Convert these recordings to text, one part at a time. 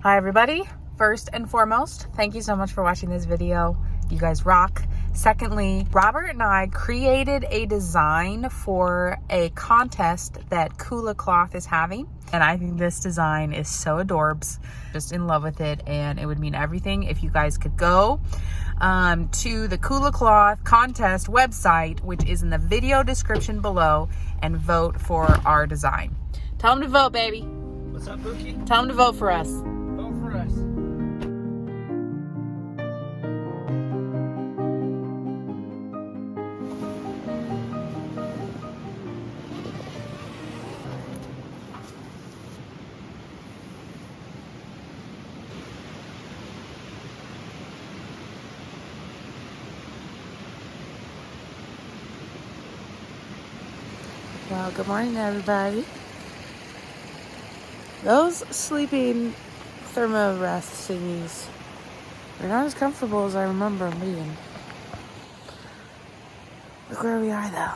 Hi everybody. First and foremost, thank you so much for watching this video. You guys rock. Secondly, Robert and I created a design for a contest that KULA cloth is having. And I think this design is so adorbs. Just in love with it, and it would mean everything if you guys could go to the KULA cloth contest website, which is in the video description below, and vote for our design. Tell them to vote, baby. What's up, Bookie? Tell them to vote for us. Vote for us. Well, good morning, everybody. Those sleeping thermo rest thingies are not as comfortable as I remember them being. Look where we are, though.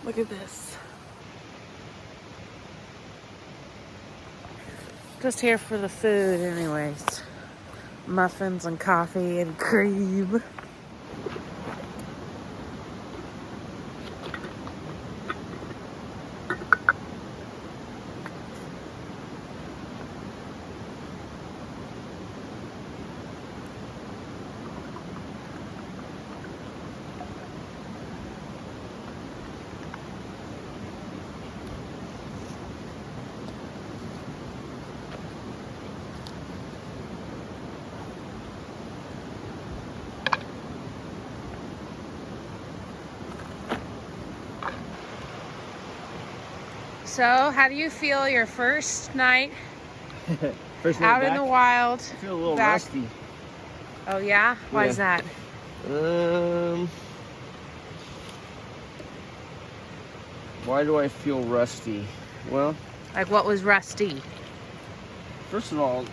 Look at this. Just here for the food, anyways. Muffins and coffee and cream. So, how do you feel your first night First night out back, in the wild? I feel a little back. rusty. Oh yeah? Why is that? Why do I feel rusty? Well, Like, what was rusty? first of all,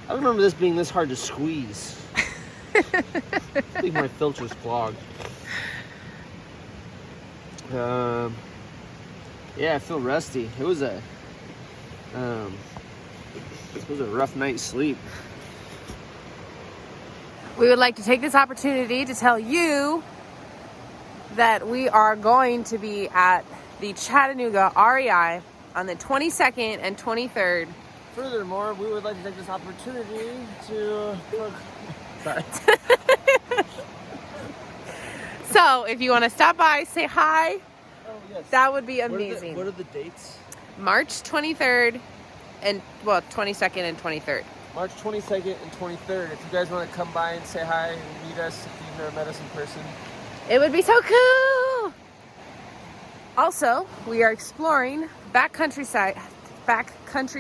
I don't remember this being this hard to squeeze. I think my filter's clogged. Yeah, I feel rusty. It was a rough night's sleep. We would like to take this opportunity to tell you that we are going to be at the Chattanooga REI on the 22nd and 23rd. Furthermore, we would like to take this opportunity to... Sorry. So, if you want to stop by, say hi, Oh, yes. that would be amazing. What are the dates? March 23rd and, well, 22nd and 23rd. March 22nd and 23rd. If you guys want to come by and say hi and meet us, if you've never met us in person. It would be so cool. Also, we are exploring backcountry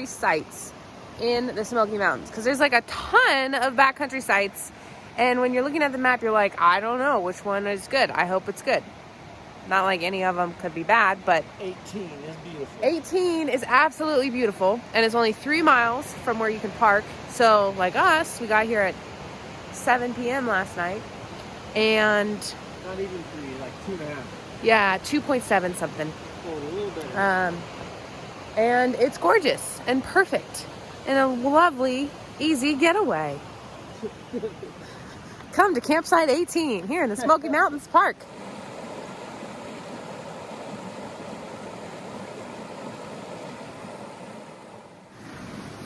sites in the Smoky Mountains, because there's like a ton of backcountry sites, and when you're looking at the map, you're like, I don't know which one is good. I hope it's good. Not like any of them could be bad, but 18 is beautiful. 18 is absolutely beautiful, and it's only 3 miles from where you can park. So, like us, we got here at 7 p.m. last night, and Not even 3, like 2.5. yeah, 2.7 something. Oh, a little bit. And it's gorgeous and perfect and a lovely, easy getaway. Come to Campsite 18 here in the Smoky Mountains Park.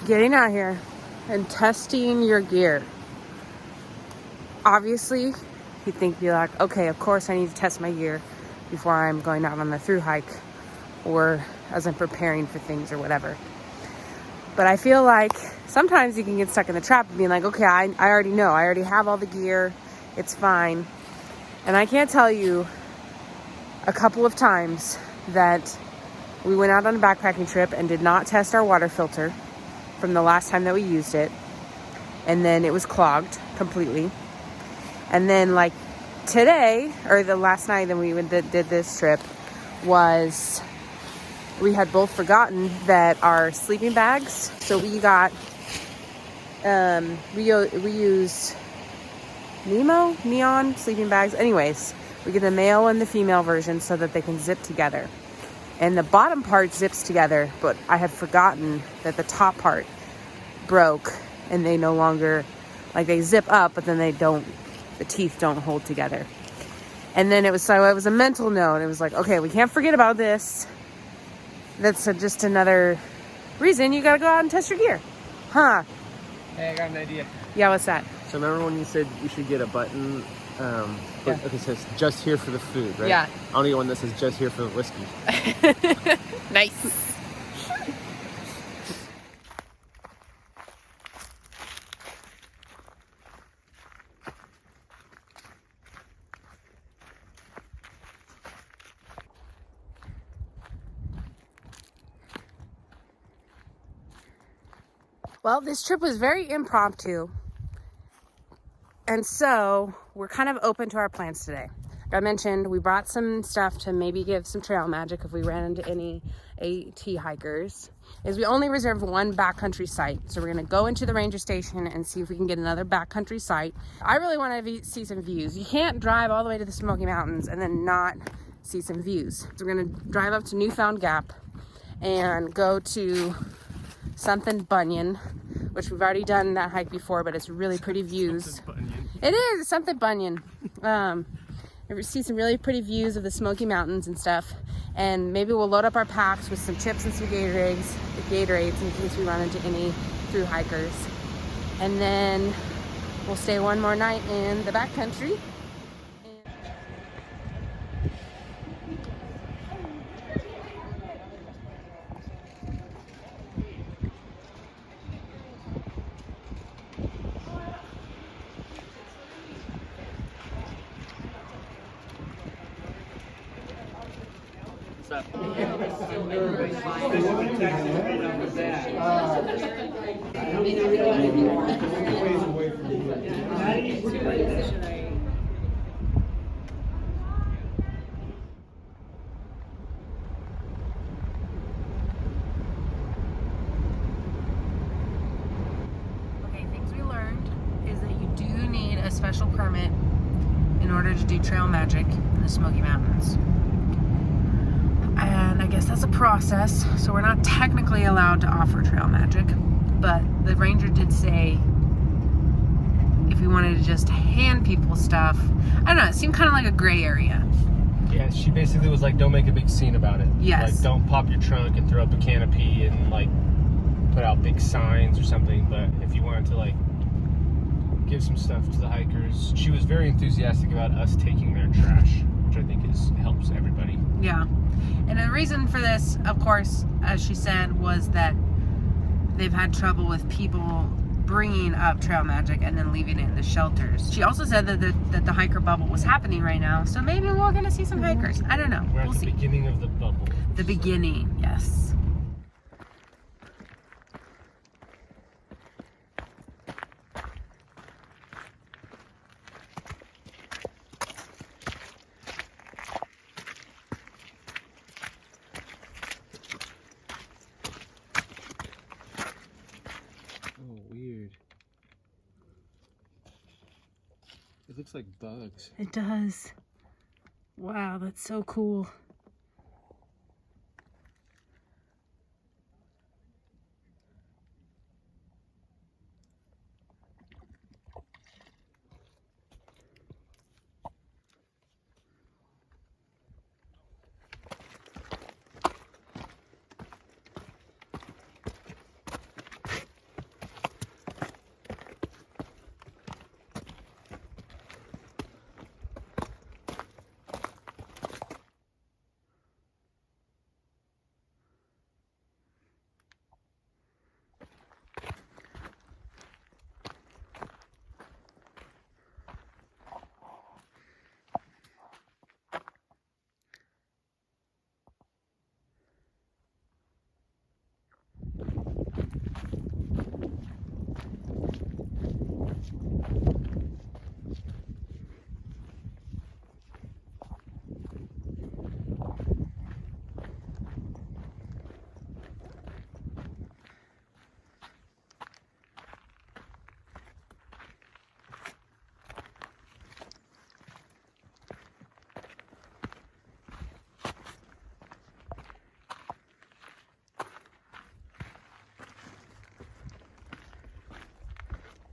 Getting out here and testing your gear. Obviously, you'd be like, okay, of course I need to test my gear before I'm going out on the thru hike or as I'm preparing for things or whatever. But I feel like sometimes you can get stuck in the trap of being like, okay, I already know. I already have all the gear. It's fine. And I can't tell you a couple of times that we went out on a backpacking trip and did not test our water filter from the last time that we used it. And then it was clogged completely. And then like today, or the last night that we did this trip, was we had both forgotten that our sleeping bags, so we got, we use neon sleeping bags. Anyways, we get the male and the female version so that they can zip together. And the bottom part zips together, but I had forgotten that the top part broke and they no longer, like they zip up, but then the teeth don't hold together. And then it was a mental note. It was like, okay, we can't forget about this. That's just another reason you gotta go out and test your gear. Huh? Hey, I got an idea. Yeah, what's that? So remember when you said you should get a button, okay, it says just here for the food, right? Yeah. I want to get one that says just here for the whiskey. Nice. Well, this trip was very impromptu, and so we're kind of open to our plans today. Like I mentioned, we brought some stuff to maybe give some trail magic if we ran into any AT hikers. We only reserved one backcountry site, so we're gonna go into the ranger station and see if we can get another backcountry site. I really want to see some views. You can't drive all the way to the Smoky Mountains and then not see some views. So we're gonna drive up to Newfound Gap and go to something Bunion, which we've already done that hike before, but it's really pretty views. It is something Bunion. We see some really pretty views of the Smoky Mountains and stuff, and maybe we'll load up our packs with some chips and some Gatorades in case we run into any through hikers, and then we'll stay one more night in the backcountry. Special permit in order to do trail magic in the Smoky Mountains, and I guess that's a process, so we're not technically allowed to offer trail magic, but the ranger did say if we wanted to just hand people stuff, I don't know, it seemed kind of like a gray area. Yeah, she basically was like, don't make a big scene about it. Yes. Like, don't pop your trunk and throw up a canopy and like put out big signs or something, but if you wanted to like give some stuff to the hikers. She was very enthusiastic about us taking their trash, which I think helps everybody. Yeah. And the reason for this, of course, as she said, was that they've had trouble with people bringing up trail magic and then leaving it in the shelters. She also said that the hiker bubble was happening right now, so maybe we're going to see some hikers. I don't know. We're at We'll the see. beginning of the bubble. The beginning, yes. It looks like bugs. It does. Wow, that's so cool.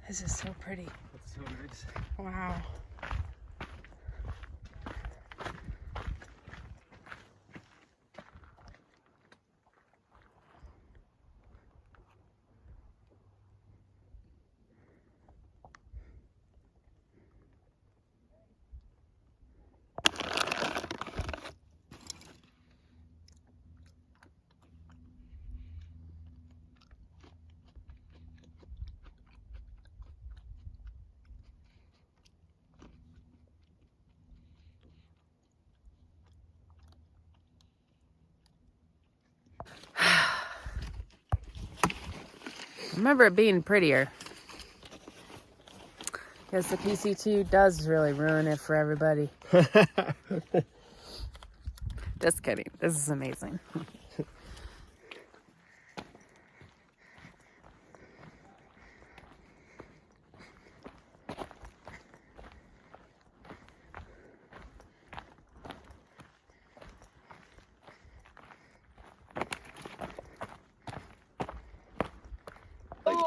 This is so pretty. That's so nice. Wow. I remember it being prettier. Because the PC2 does really ruin it for everybody. Just kidding. This is amazing.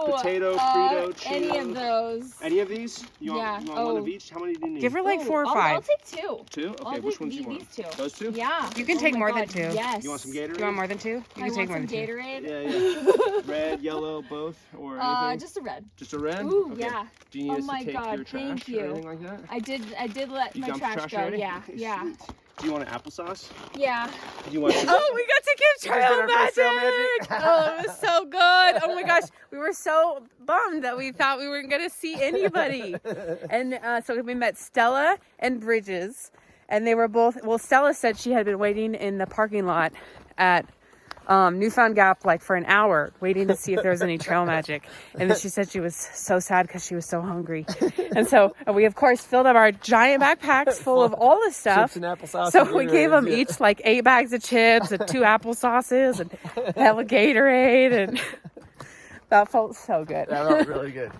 Potato, Frito, Cheetos. Any of those. Any of these? You Yeah. want one of each? How many do you need? Give her like 4 or I'll 5. take 2. 2? Okay, I'll which take ones do you want? These 2. Those 2? Yeah. You can take my more than God, 2. Yes. You want some Gatorade? You want more than 2? You I can take want more some than 2. Gatorade. Yeah. Red, yellow, both, or anything? Just a red. Just a red? Ooh, Okay. yeah. Do you need Oh us my to take God, your trash thank or you. anything like that? I did let You my dumped trash go. already? Yeah. Okay, Yeah. sweet. Do you want an applesauce? Yeah. Do you want Oh, we got to give guys trail did our first trail magic. Oh, it was so good. Oh my gosh, we were so bummed that we thought we weren't gonna see anybody. And so we met Stella and Bridges, and they were both. Well, Stella said she had been waiting in the parking lot at Newfound Gap like for an hour, waiting to see if there was any trail magic. And then she said she was so sad because she was so hungry. And so we of course filled up our giant backpacks full of all this stuff. Chips and applesauce. So and we gave Gatorade, them yeah. each like 8 bags of chips and 2 applesauces and hella Gatorade, and that felt so good. That felt really good.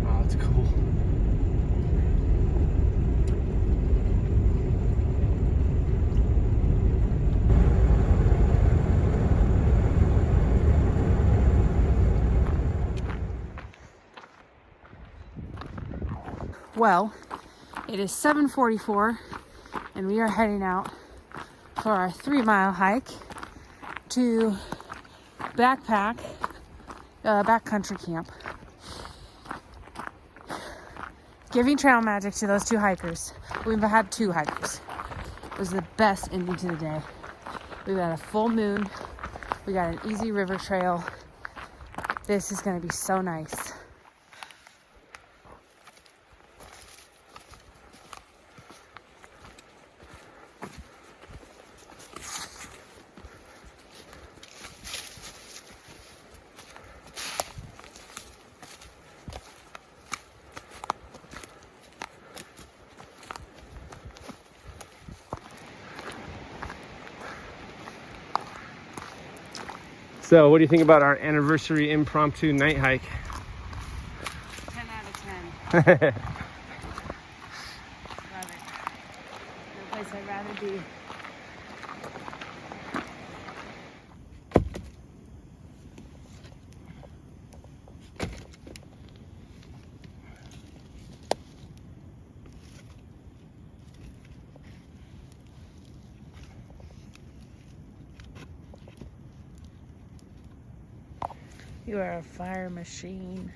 Oh, that's cool. Well, it is 7:44 and we are heading out for our 3-mile hike to backcountry camp. Giving trail magic to those 2 hikers. We've had 2 hikers. It was the best ending to the day. We got a full moon. We got an easy river trail. This is gonna be so nice. So, what do you think about our anniversary impromptu night hike? 10 out of 10. Love it. No place I'd rather be. You are a fire machine.